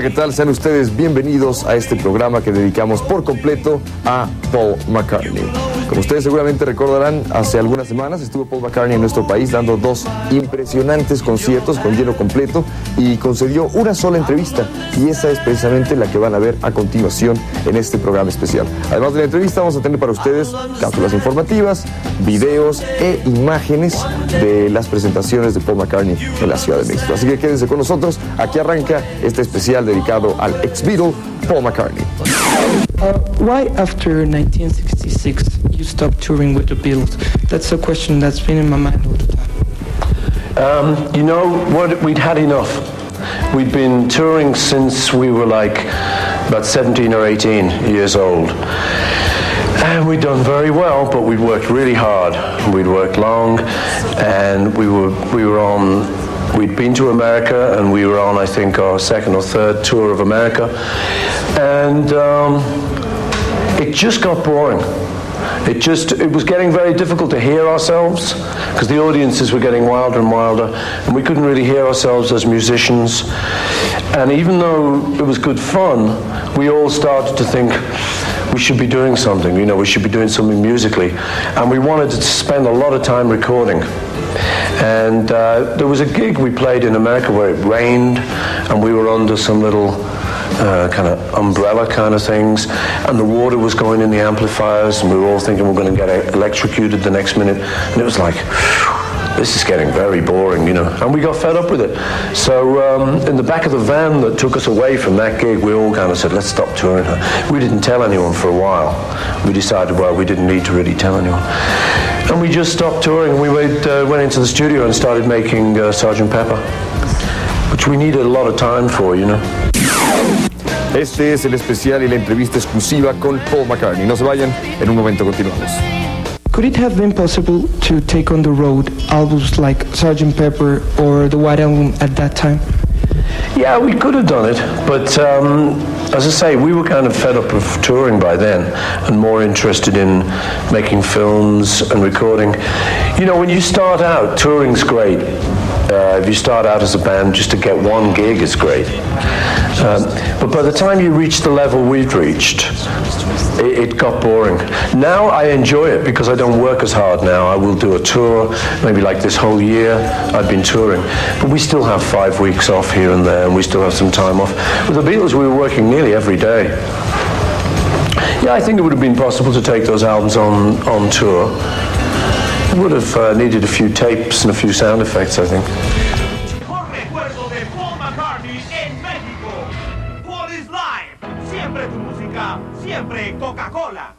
¿Qué tal? Sean ustedes bienvenidos a este programa que dedicamos por completo a Paul McCartney. Como ustedes seguramente recordarán, hace algunas semanas estuvo Paul McCartney en nuestro país dando dos impresionantes conciertos con lleno completo y concedió una sola entrevista, y esa es precisamente la que van a ver a continuación en este programa especial. Además de la entrevista, vamos a tener para ustedes cápsulas informativas, videos e imágenes de las presentaciones de Paul McCartney en la Ciudad de México. Así que quédense con nosotros, aquí arranca este especial dedicado al exBeatle Paul McCartney. Why after 1966 you stopped touring with the Beatles? That's a question that's been in my mind all the time. You know what? We'd had enough. We'd been touring since we were like about 17 or 18 years old. And we'd done very well, but we'd worked really hard. We'd worked long, and we'd been to America, and we were on, I think, our second or third tour of America. And it just got boring. It was getting very difficult to hear ourselves because the audiences were getting wilder and wilder, and we couldn't really hear ourselves as musicians. And even though it was good fun, we all started to think we should be doing something, we should be doing something musically. And we wanted to spend a lot of time recording. And there was a gig we played in America where it rained, and we were under some little kind of umbrella kind of things, and the water was going in the amplifiers, and we were all thinking we're going to get electrocuted the next minute, and it was like, this is getting very boring, and we got fed up with it. So in the back of the van that took us away from that gig, we all kind of said, let's stop touring. We didn't tell anyone for a while. We decided, well, we didn't need to really tell anyone. And we just stopped touring, and we went into the studio and started making Sgt. Pepper, which we needed a lot of time for, Este es el especial y la entrevista exclusiva con Paul McCartney. No se vayan, en un momento continuamos. Could it have been possible to take on the road albums like Sgt. Pepper or the White Album at that time? Yeah, we could have done it, but as I say, we were kind of fed up of touring by then and more interested in making films and recording. When you start out, touring's great. If you start out as a band, just to get one gig is great. But by the time you reach the level we've reached, it got boring. Now I enjoy it because I don't work as hard now. I will do a tour, maybe like this whole year I've been touring. But we still have 5 weeks off here and there, and we still have some time off. With the Beatles, we were working nearly every day. Yeah, I think it would have been possible to take those albums on tour. It would have needed a few tapes and a few sound effects, I think. Recuerdo de Paul McCartney en México. Paul is live. Siempre tu música, siempre Coca-Cola.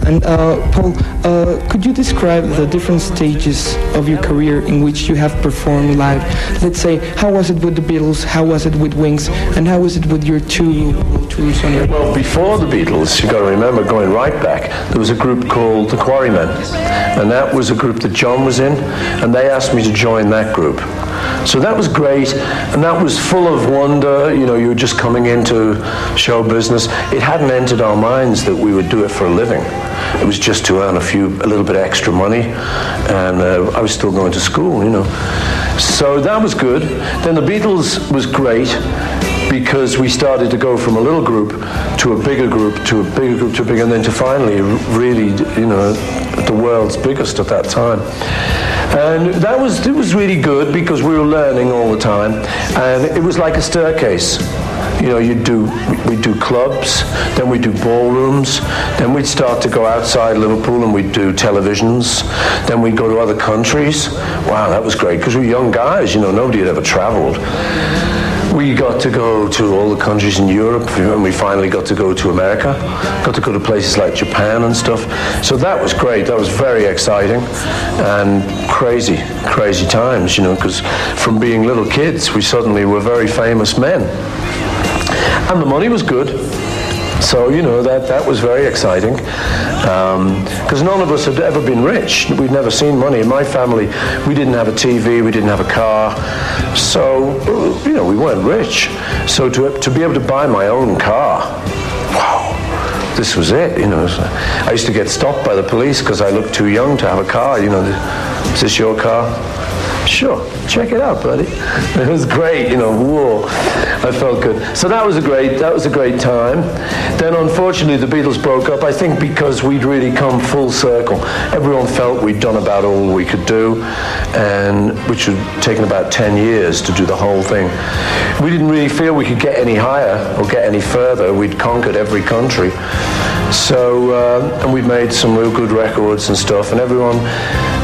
And Paul, could you describe the different stages of your career in which you have performed live? Let's say, how was it with the Beatles, how was it with Wings, and how was it with your two tours on your... Well, before the Beatles, you've got to remember, going right back, there was a group called the Quarrymen, and that was a group that John was in, and they asked me to join that group. So that was great, and that was full of wonder. You were just coming into show business. It hadn't entered our minds that we would do it for a living. It was just to earn a little bit extra money, and I was still going to school, So that was good. Then the Beatles was great because we started to go from a little group to a bigger group to a bigger group to a bigger, and then to finally really, the world's biggest at that time. And it was really good because we were learning all the time, and it was like a staircase. We'd do clubs, then we'd do ballrooms, then we'd start to go outside Liverpool and we'd do televisions, then we'd go to other countries. Wow, that was great because we were young guys, nobody had ever traveled. We got to go to all the countries in Europe, and we finally got to go to America. Got to go to places like Japan and stuff. So that was great. That was very exciting and crazy times, because from being little kids, we suddenly were very famous men. And the money was good. So, that was very exciting. Because none of us had ever been rich. We'd never seen money. In my family, we didn't have a TV, we didn't have a car. So, we weren't rich. So to be able to buy my own car, wow, this was it, I used to get stopped by the police because I looked too young to have a car, is this your car? Sure, check it out, buddy. It was great, you know. Whoa, I felt good. So that was a great time. Then, unfortunately, the Beatles broke up. I think because we'd really come full circle. Everyone felt we'd done about all we could do, and which had taken about 10 years to do the whole thing. We didn't really feel we could get any higher or get any further. We'd conquered every country. So, and we'd made some real good records and stuff, and everyone,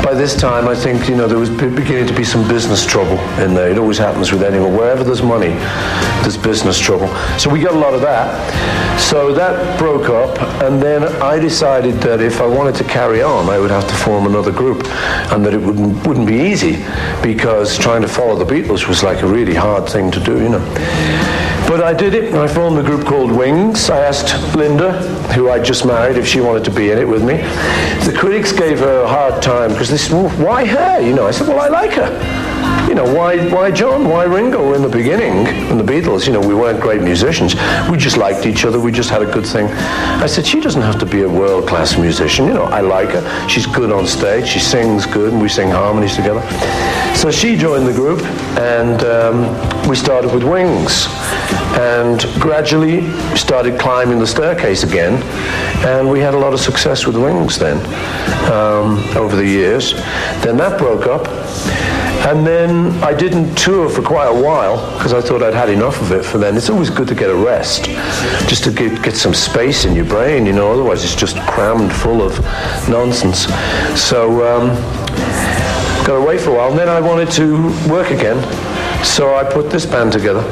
by this time, I think, you know, there was beginning to be some business trouble in there. It always happens with anyone. Wherever there's money, there's business trouble. So we got a lot of that. So that broke up, and then I decided that if I wanted to carry on, I would have to form another group, and that it wouldn't be easy, because trying to follow the Beatles was like a really hard thing to do, you know. But I did it, and I formed a group called Wings. I asked Linda, who I just married, if she wanted to be in it with me. The critics gave her a hard time, because they said, well, why her? You know, I said, well, I like her. You know, why John? Why Ringo? In the beginning, in the Beatles, you know, we weren't great musicians. We just liked each other. We just had a good thing. I said, she doesn't have to be a world-class musician. You know, I like her. She's good on stage. She sings good, and we sing harmonies together. So she joined the group, and we started with Wings. And gradually started climbing the staircase again, and we had a lot of success with Wings then, over the years. Then that broke up, and then I didn't tour for quite a while, because I thought I'd had enough of it for then. It's always good to get a rest, just to get some space in your brain, you know, otherwise it's just crammed full of nonsense. So, got away for a while, and then I wanted to work again, so I put this band together.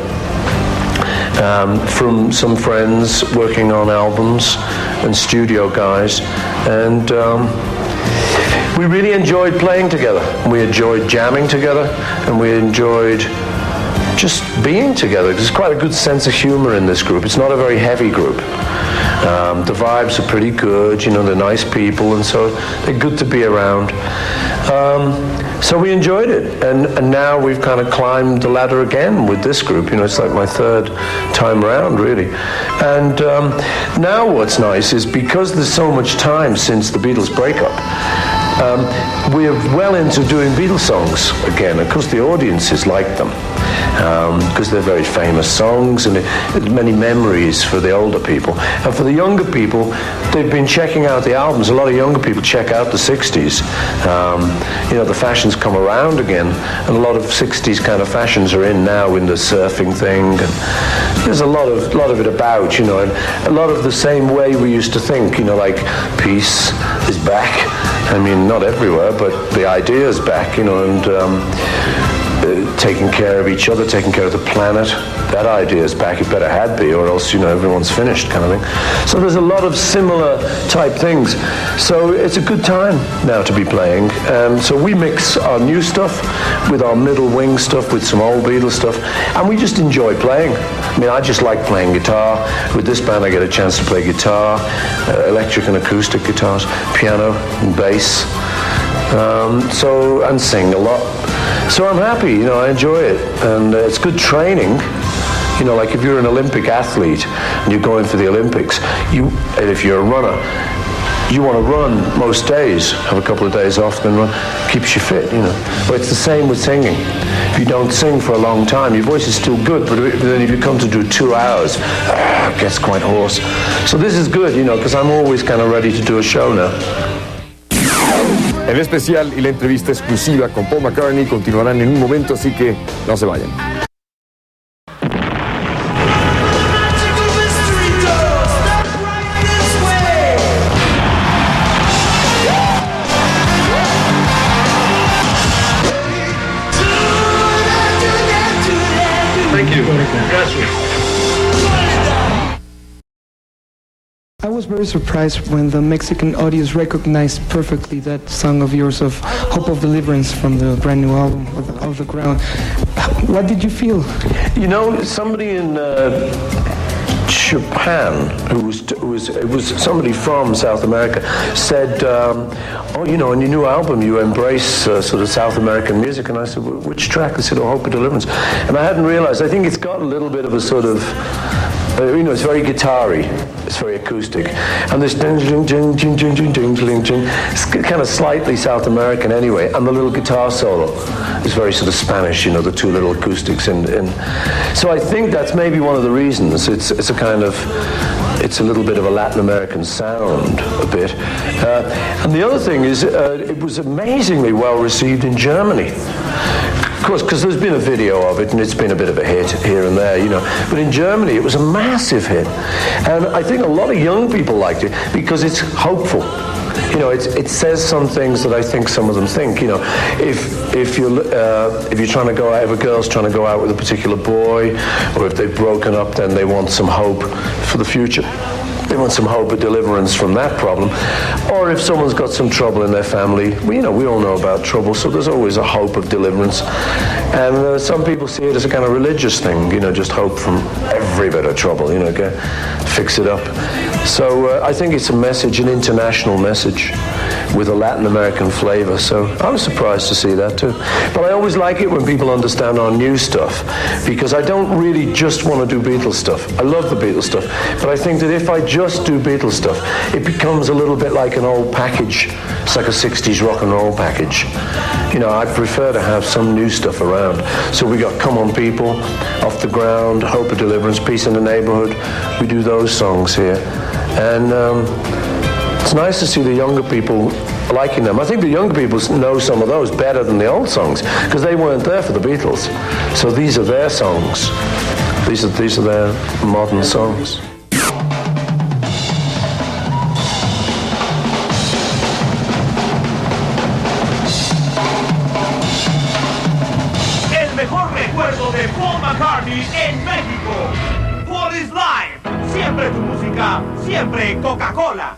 From some friends working on albums and studio guys, and we really enjoyed playing together. We enjoyed jamming together, and we enjoyed just being together. There's quite a good sense of humor in this group. It's not a very heavy group. The vibes are pretty good, you know, they're nice people, and so they're good to be around. So we enjoyed it, and now we've kind of climbed the ladder again with this group. You know, it's like my third time around, really. And now what's nice is, because there's so much time since the Beatles breakup, we're well into doing Beatles songs again. Of course, the audiences like them, because they're very famous songs, and many memories for the older people. And for the younger people, they've been checking out the albums. A lot of younger people check out the 60s. You know, the fashions come around again, and a lot of 60s kind of fashions are in now, in the surfing thing. And there's a lot of it about, you know, and a lot of the same way we used to think, you know, like peace is back. I mean, not everywhere, but the idea is back, you know, and taking care of each other, taking care of the planet. That idea is back. It better had be, or else, you know, everyone's finished, kind of thing. So there's a lot of similar type things. So it's a good time now to be playing. So we mix our new stuff with our middle wing stuff, with some old Beatles stuff, and we just enjoy playing. I mean, I just like playing guitar. With this band, I get a chance to play guitar, electric and acoustic guitars, piano and bass, and sing a lot. So I'm happy, you know, I enjoy it, and it's good training. You know, like if you're an Olympic athlete and you're going for the Olympics, and if you're a runner, you want to run most days, have a couple of days off, then run, keeps you fit, you know. But it's the same with singing. If you don't sing for a long time, your voice is still good, but then if you come to do 2 hours, it gets quite hoarse. So this is good, you know, because I'm always kind of ready to do a show now. El especial y la entrevista exclusiva con Paul McCartney continuarán en un momento, así que no se vayan. Thank you. Gracias. I was very surprised when the Mexican audience recognized perfectly that song of yours of Hope of Deliverance from the brand new album of the Ground. What did you feel? You know, somebody in Japan, it was somebody from South America, said, oh, you know, in your new album you embrace sort of South American music. And I said, which track? They said, oh, Hope of Deliverance. And I hadn't realized, I think it's got a little bit of a sort of You know, it's very guitar-y. It's very acoustic. And this ding, ding, ding, ding, ding, ding, ding, ding, ding, it's kind of slightly South American anyway. And the little guitar solo is very sort of Spanish, you know, the two little acoustics. So I think that's maybe one of the reasons. It's a kind of, it's a little bit of a Latin American sound, a bit. And the other thing is, it was amazingly well received in Germany. Of course, because there's been a video of it and it's been a bit of a hit here and there, you know. But in Germany, it was a massive hit. And I think a lot of young people liked it because it's hopeful. You know, it says some things that I think some of them think. You know, if you're trying to go out, if a girl's trying to go out with a particular boy, or if they've broken up, then they want some hope for the future. They want some hope of deliverance from that problem. Or if someone's got some trouble in their family, we all know about trouble, so there's always a hope of deliverance. And some people see it as a kind of religious thing, you know, just hope from every bit of trouble, you know, fix it up. So I think it's a message, an international message with a Latin American flavor. So I was surprised to see that too. But I always like it when people understand our new stuff, because I don't really just want to do Beatles stuff. I love the Beatles stuff, but I think that if I just do Beatles stuff, it becomes a little bit like an old package. It's like a 60s rock and roll package. You know, I prefer to have some new stuff around. So we got Come On People, Off the Ground, Hope of Deliverance, Peace in the Neighborhood. We do those songs here. And it's nice to see the younger people liking them. I think the younger people know some of those better than the old songs because they weren't there for the Beatles. So these are their songs. These are their modern songs. El mejor recuerdo de Paul McCartney en México. Paul is live. Siempre tu música, siempre Coca-Cola.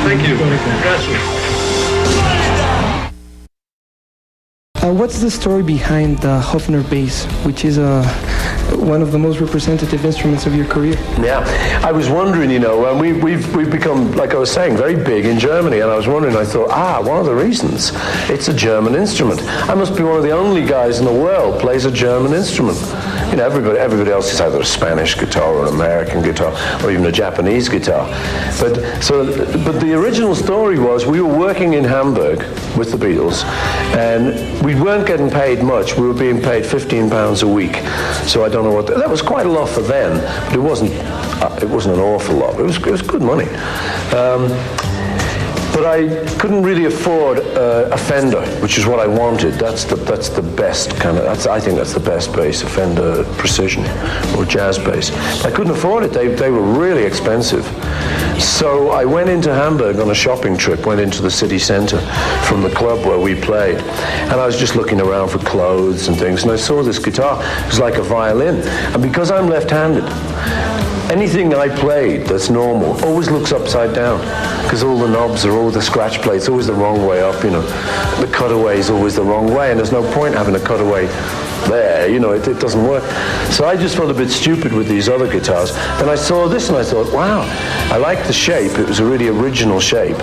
Thank you. Gracias. What's the story behind the Hofner bass, which is one of the most representative instruments of your career? Yeah, I was wondering, you know, and we've become, like I was saying, very big in Germany, and I was wondering, I thought, one of the reasons, it's a German instrument. I must be one of the only guys in the world plays a German instrument. You know, everybody else is either a Spanish guitar or an American guitar or even a Japanese guitar. But the original story was we were working in Hamburg with the Beatles, and we weren't getting paid much. We were being paid £15 a week. So I don't know what that was. Quite a lot for then, but it wasn't an awful lot. It was good money. But I couldn't really afford a Fender, which is what I wanted. That's the best kind of. I think that's the best bass, a Fender Precision or jazz bass. I couldn't afford it. They were really expensive. So I went into Hamburg on a shopping trip. Went into the city centre from the club where we played, and I was just looking around for clothes and things. And I saw this guitar. It was like a violin, and because I'm left-handed, anything I played that's normal always looks upside down, because all the knobs are all the scratch plates always the wrong way up, you know. The cutaway is always the wrong way, and there's no point having a cutaway there, you know, it doesn't work. So I just felt a bit stupid with these other guitars. Then I saw this and I thought, wow, I like the shape. It was a really original shape.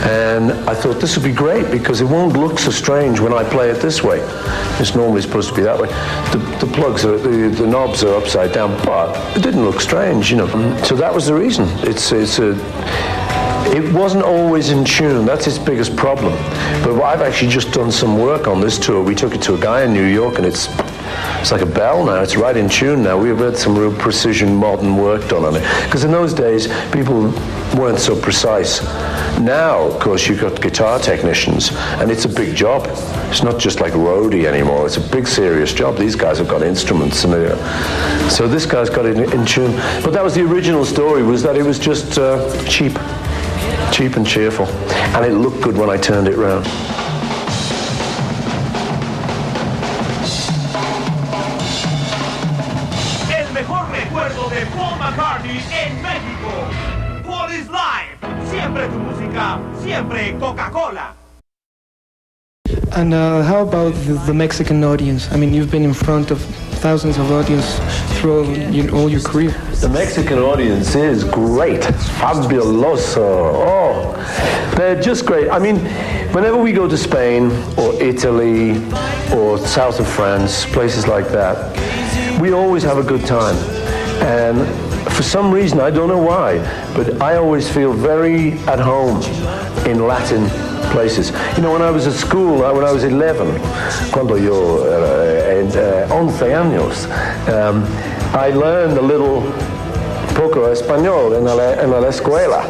And I thought this would be great because it won't look so strange when I play it this way. It's normally supposed to be that way. The plugs are, the knobs are upside down, but it didn't look strange, you know. So that was the reason. It wasn't always in tune. That's its biggest problem. But I've actually just done some work on this tour. We took it to a guy in New York, and it's like a bell now. It's right in tune now. We've had some real precision, modern work done on it. Because in those days, people weren't so precise. Now, of course, you've got guitar technicians, and it's a big job. It's not just like roadie anymore. It's a big, serious job. These guys have got instruments, and so this guy's got it in tune. But that was the original story, was that it was just cheap and cheerful, and it looked good when I turned it round. El mejor recuerdo de Paul McCartney en México. Paul is live. Siempre tu música, siempre Coca-Cola. And how about the Mexican audience? I mean, you've been in front of thousands of audience throughout all your career? The Mexican audience is great. Fabuloso. Oh, they're just great. I mean, whenever we go to Spain or Italy or south of France, places like that, we always have a good time. And for some reason, I don't know why, but I always feel very at home in Latin places. You know, when I was at school, when I was 11, cuando yo era 11 años, I learned a little poco español en la escuela,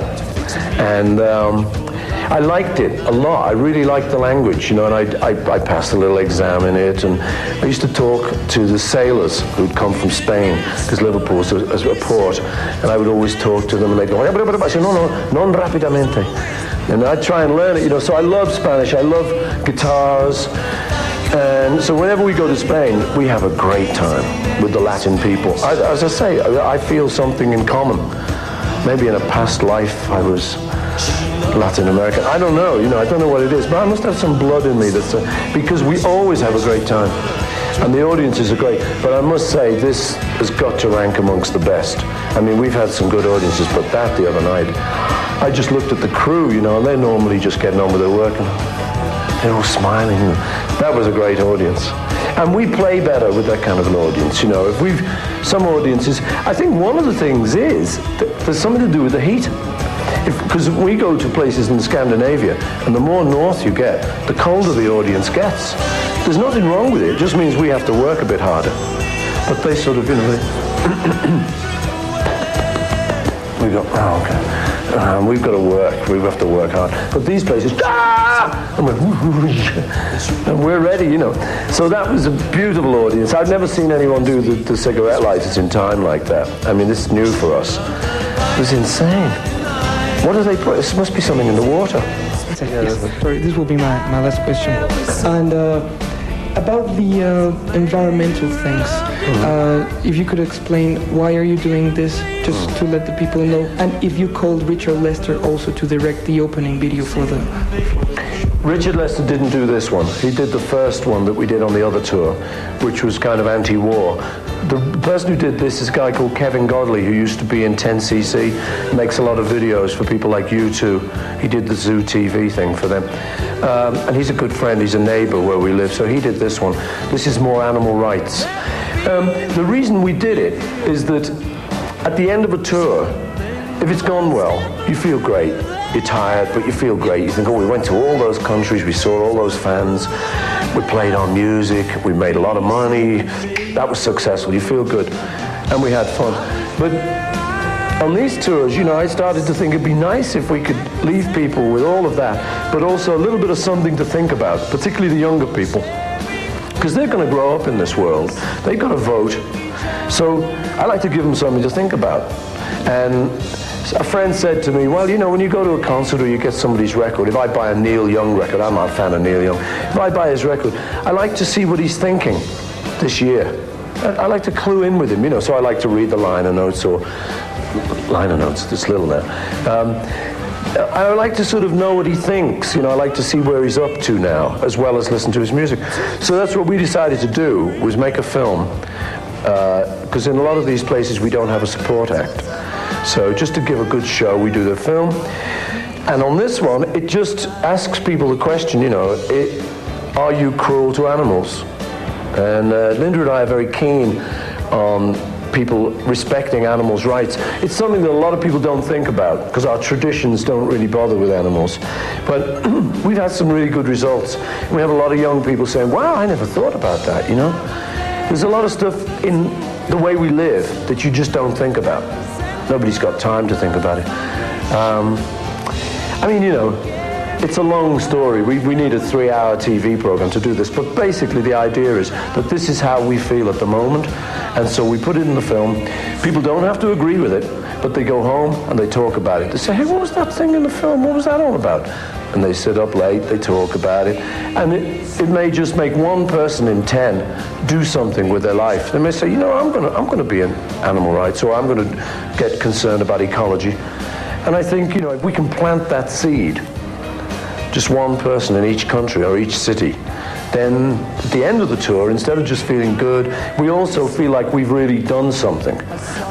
and I liked it a lot. I really liked the language, you know, and I passed a little exam in it, and I used to talk to the sailors who'd come from Spain, because Liverpool was a port, and I would always talk to them, and they'd go, I said, no rápidamente. And I'd try and learn it, you know, so I love Spanish, I love guitars, and so whenever we go to Spain, we have a great time with the Latin people. As I say, I feel something in common. Maybe in a past life I was Latin American. I don't know, you know, I don't know what it is, but I must have some blood in me that's because we always have a great time. And the audiences are great, but I must say this has got to rank amongst the best. I mean, we've had some good audiences, but that the other night, I just looked at the crew, you know, and they're normally just getting on with their work, and they're all smiling. That was a great audience. And we play better with that kind of an audience, you know. If we've, some audiences, I think one of the things is that there's something to do with the heat. Because we go to places in Scandinavia, and the more north you get, the colder the audience gets. There's nothing wrong with it. It just means we have to work a bit harder. But they sort of, you know, we go, oh, okay. We've got to work. We have to work hard. But these places, and we're ready, you know. So that was a beautiful audience. I've never seen anyone do the cigarette lighters in time like that. I mean, this is new for us. It was insane. What do they put? This must be something in the water. Sorry, this will be my last question. And about the environmental things, if you could explain why are you doing this, just to let the people know, and if you called Richard Lester also to direct the opening video for the... Richard Lester didn't do this one. He did the first one that we did on the other tour, which was kind of anti-war. The person who did this is a guy called Kevin Godley, who used to be in 10cc, makes a lot of videos for people like U2. He did the Zoo TV thing for them. And he's a good friend, he's a neighbor where we live, so he did this one. This is more animal rights. The reason we did it is that at the end of a tour, if it's gone well, you feel great. You're tired, but you feel great. You think, oh, we went to all those countries, we saw all those fans, we played our music, we made a lot of money, that was successful, you feel good, and we had fun. But on these tours, you know, I started to think it'd be nice if we could leave people with all of that, but also a little bit of something to think about, particularly the younger people, because they're going to grow up in this world, they've got to vote. So I like to give them something to think about. And a friend said to me, well, you know, when you go to a concert or you get somebody's record, if I buy a Neil Young record, I'm not a fan of Neil Young, if I buy his record, I like to see what he's thinking this year. I like to clue in with him, you know, so I like to read the liner notes, it's little now. I like to sort of know what he thinks, you know, I like to see where he's up to now, as well as listen to his music. So that's what we decided to do, was make a film, because in a lot of these places we don't have a support act. So just to give a good show, we do the film. And on this one, it just asks people the question, you know, are you cruel to animals? And Linda and I are very keen on people respecting animals' rights. It's something that a lot of people don't think about, because our traditions don't really bother with animals. But we've had some really good results. We have a lot of young people saying, wow, I never thought about that, you know? There's a lot of stuff in the way we live that you just don't think about. Nobody's got time to think about it. I mean, you know, it's a long story. We need a 3-hour TV program to do this, but basically the idea is that this is how we feel at the moment, and so we put it in the film. People don't have to agree with it, but they go home and they talk about it. They say, hey, what was that thing in the film? What was that all about? And they sit up late, they talk about it, and it may just make one person in 10 do something with their life. They may say, you know, I'm going to be in animal rights, or I'm going to get concerned about ecology. And I think, you know, if we can plant that seed, just one person in each country or each city, then at the end of the tour, instead of just feeling good, we also feel like we've really done something.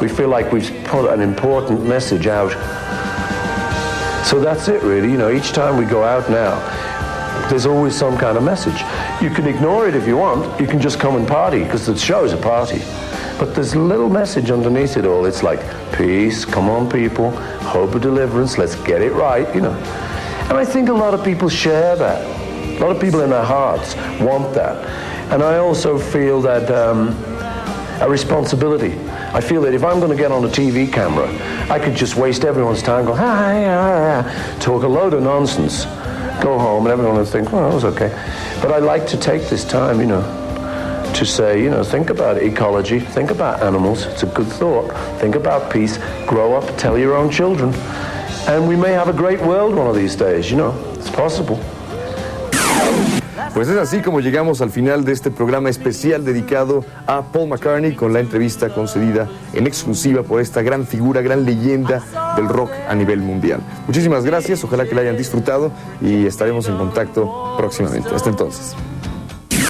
We feel like we've put an important message out. So that's it really, you know, each time we go out now, there's always some kind of message. You can ignore it if you want, you can just come and party, because the show is a party. But there's a little message underneath it all. It's like, peace, come on people, hope of deliverance, let's get it right, you know. And I think a lot of people share that. A lot of people in their hearts want that. And I also feel that a responsibility. I feel that if I'm going to get on a TV camera, I could just waste everyone's time going, talk a load of nonsense, go home, and everyone will think, well, that was okay. But I like to take this time, you know, to say, you know, think about ecology, think about animals, it's a good thought, think about peace, grow up, tell your own children, and we may have a great world one of these days, you know, it's possible. Pues es así como llegamos al final de este programa especial dedicado a Paul McCartney, con la entrevista concedida en exclusiva por esta gran figura, gran leyenda del rock a nivel mundial. Muchísimas gracias, ojalá que la hayan disfrutado y estaremos en contacto próximamente. Hasta entonces.